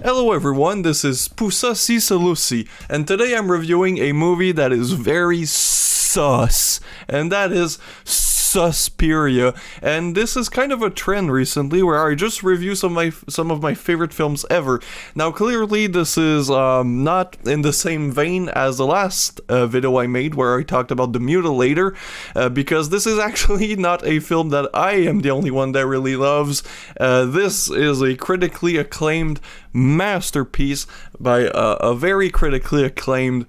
Hello everyone, this is Pusasi Salusi, and today I'm reviewing a movie that is very sus, and that is Suspiria. And this is kind of a trend recently where I just review some of my favorite films ever. Now clearly this is not in the same vein as the last video I made where I talked about The Mutilator, because this is actually not a film that I am the only one that really loves. This is a critically acclaimed masterpiece by a very critically acclaimed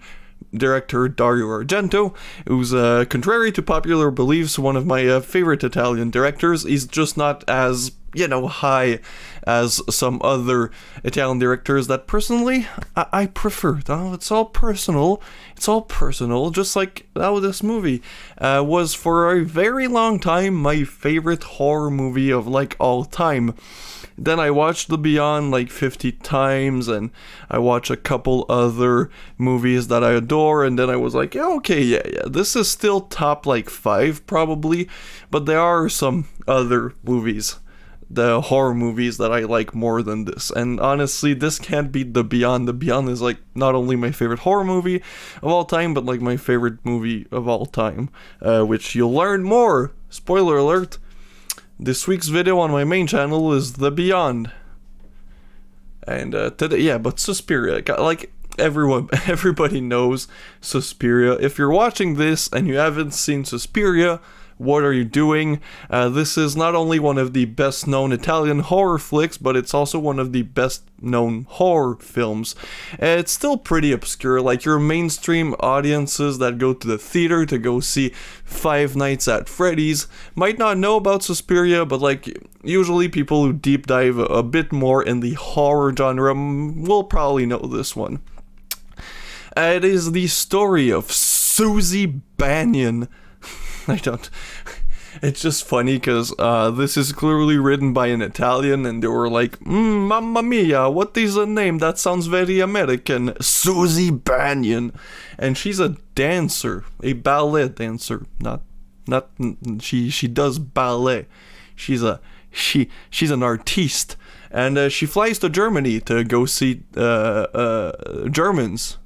director Dario Argento, who's contrary to popular beliefs one of my favorite Italian directors. He's just not as high as some other Italian directors that personally I prefer. It's all personal, just like how this movie was for a very long time my favorite horror movie of all time. Then I watched The Beyond 50 times, and I watched a couple other movies that I adore, and then I was like, yeah, this is still top 5 probably, but there are some other movies, the horror movies, that I like more than this. And honestly, this can't beat The Beyond. The Beyond is not only my favorite horror movie of all time, but my favorite movie of all time, which you'll learn more. Spoiler alert. This week's video on my main channel is The Beyond. And today, but Suspiria, everybody knows Suspiria. If you're watching this and you haven't seen Suspiria, what are you doing? This is not only one of the best known Italian horror flicks, but it's also one of the best known horror films. It's still pretty obscure, your mainstream audiences that go to the theater to go see Five Nights at Freddy's might not know about Suspiria, but usually people who deep dive a bit more in the horror genre will probably know this one. It is the story of Susie Bannion. It's just funny because this is clearly written by an Italian, and they were like, mamma mia, what is the name? That sounds very American. Susie Bannion. And she's a dancer, a ballet dancer. She does ballet. She's an artiste. And she flies to Germany to go see Germans.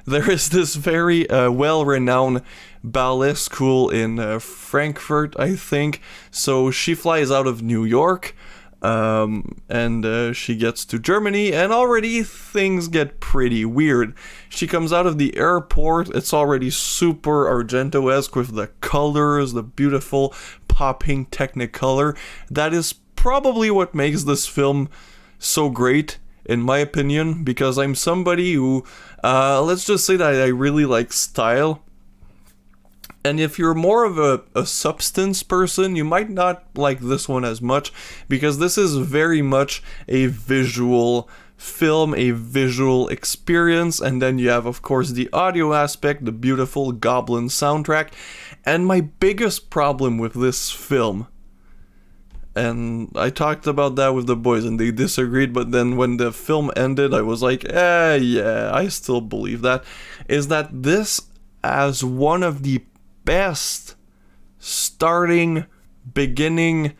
There is this very well-renowned ballet school in Frankfurt, I think. So she flies out of New York, and she gets to Germany, and already things get pretty weird. She comes out of the airport, it's already super Argento-esque with the colors, the beautiful popping Technicolor. That is probably what makes this film so great, in my opinion, because I'm somebody who, let's just say that I really like style. And if you're more of a substance person, you might not like this one as much, because this is very much a visual film, a visual experience, and then you have, of course, the audio aspect, the beautiful Goblin soundtrack. And my biggest problem with this film, and I talked about that with the boys and they disagreed, but then when the film ended I was like, yeah, I still believe that, is that this as one of the best beginning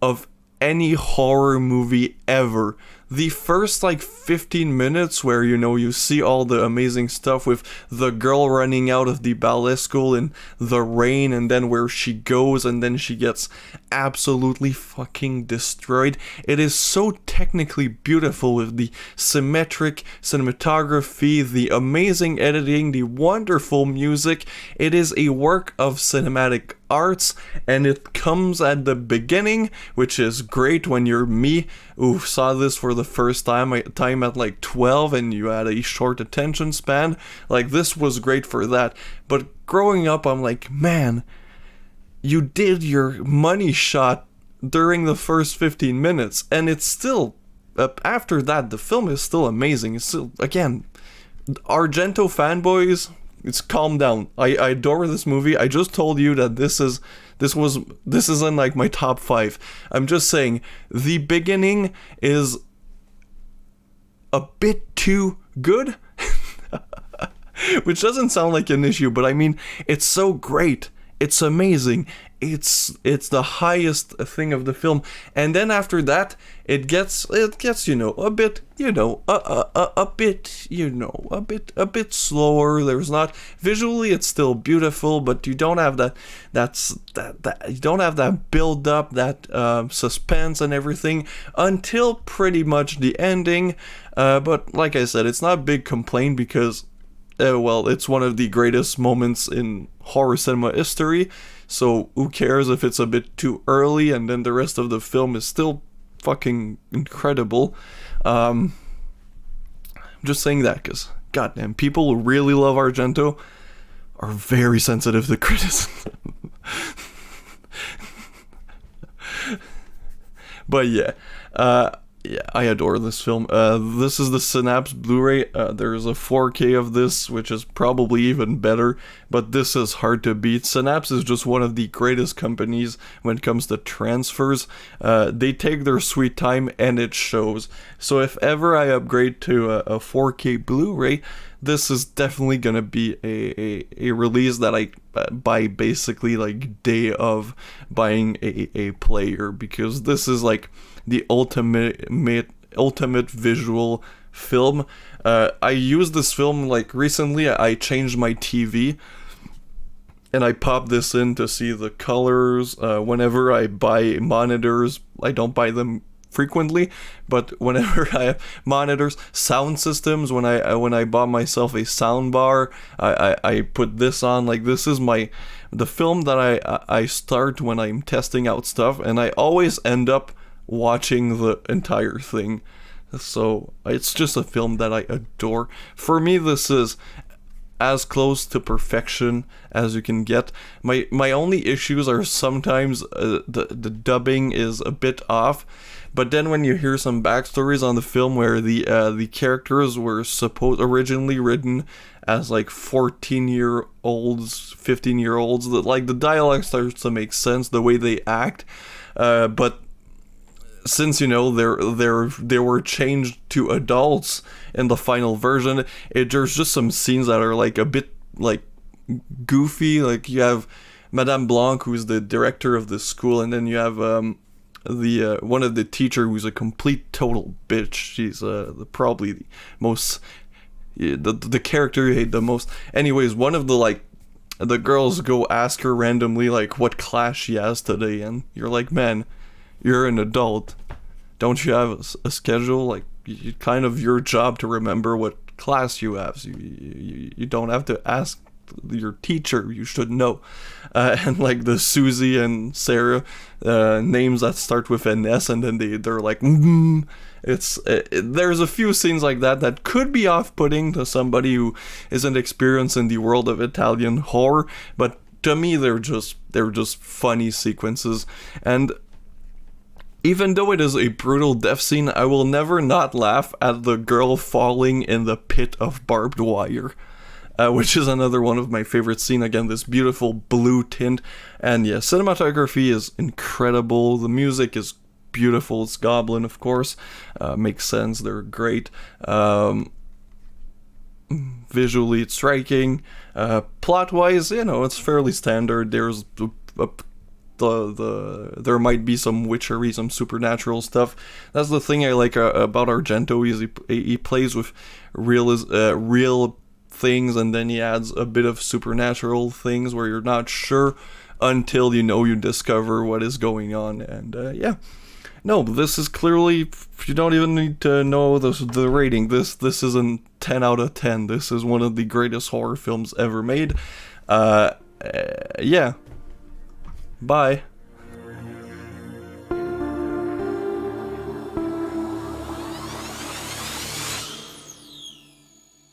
of any horror movie ever. The first 15 minutes where you see all the amazing stuff with the girl running out of the ballet school in the rain, and then where she goes and then she gets absolutely fucking destroyed. It is so technically beautiful with the symmetric cinematography, the amazing editing, the wonderful music. It is a work of cinematic arts, and it comes at the beginning, which is great when you're me who saw this for the first time at 12 and you had a short attention span. This was great for that. But growing up, I'm like, man, you did your money shot during the first 15 minutes, and it's still, after that, the film is still amazing. It's still, again, Argento fanboys, it's calm down. I adore this movie. I just told you that this isn't my top 5. I'm just saying the beginning is a bit too good, which doesn't sound like an issue, but I mean, it's so great. It's amazing. It's the highest thing of the film, and then after that, it gets you know, a bit, you know, a bit, you know, a bit slower. There's not visually, it's still beautiful, but you don't have that you don't have that build up, that suspense and everything until pretty much the ending. But like I said, it's not a big complaint because well, it's one of the greatest moments in horror cinema history, so who cares if it's a bit too early and then the rest of the film is still fucking incredible. I'm just saying that because, goddamn, people who really love Argento are very sensitive to criticism. But yeah, I adore this film. This is the Synapse Blu-ray. There's a 4K of this, which is probably even better, but this is hard to beat. Synapse is just one of the greatest companies when it comes to transfers. They take their sweet time, and it shows. So if ever I upgrade to a 4K Blu-ray, this is definitely gonna be a release that I buy basically like day of buying a player, because this is like the ultimate visual film. I used this film like recently. I changed my TV and I popped this in to see the colors. Whenever I buy monitors, I don't buy them frequently, but whenever I have monitors, sound systems, when I bought myself a sound bar, I put this on. Like, this is the film that I start when I'm testing out stuff, and I always end up watching the entire thing. So it's just a film that I adore. For me, this is as close to perfection as you can get. My only issues are sometimes the dubbing is a bit off, but then when you hear some backstories on the film where the characters were originally written as like 14-year-olds, 15-year-olds, like the dialogue starts to make sense, the way they act, but since, you know, they were changed to adults in the final version, there's just some scenes that are like a bit like goofy. Like, you have Madame Blanc, who's the director of the school, and then you have the one of the teacher who's a complete total bitch. She's probably the most the character you hate the most. Anyways, one of the girls go ask her randomly like what class she has today, and you're like, man, you're an adult. Don't you have a schedule? Like, you kind of your job to remember what class you have. So you don't have to ask your teacher. You should know. And like the Susie and Sarah names that start with an S, and then they're like, there's a few scenes like that could be off-putting to somebody who isn't experienced in the world of Italian horror, but to me they're just funny sequences. And even though it is a brutal death scene, I will never not laugh at the girl falling in the pit of barbed wire, which is another one of my favorite scenes. Again, this beautiful blue tint, and yeah, cinematography is incredible. The music is beautiful. It's Goblin, of course. Makes sense. They're great. Visually, it's striking. Plot-wise, you know, it's fairly standard. There's there might be some witchery, some supernatural stuff. That's the thing I like about Argento. He plays with real things, and then he adds a bit of supernatural things where you're not sure until you discover what is going on. And yeah, no, this is clearly, you don't even need to know the rating. This is a 10 out of 10. This is one of the greatest horror films ever made. Yeah. Bye.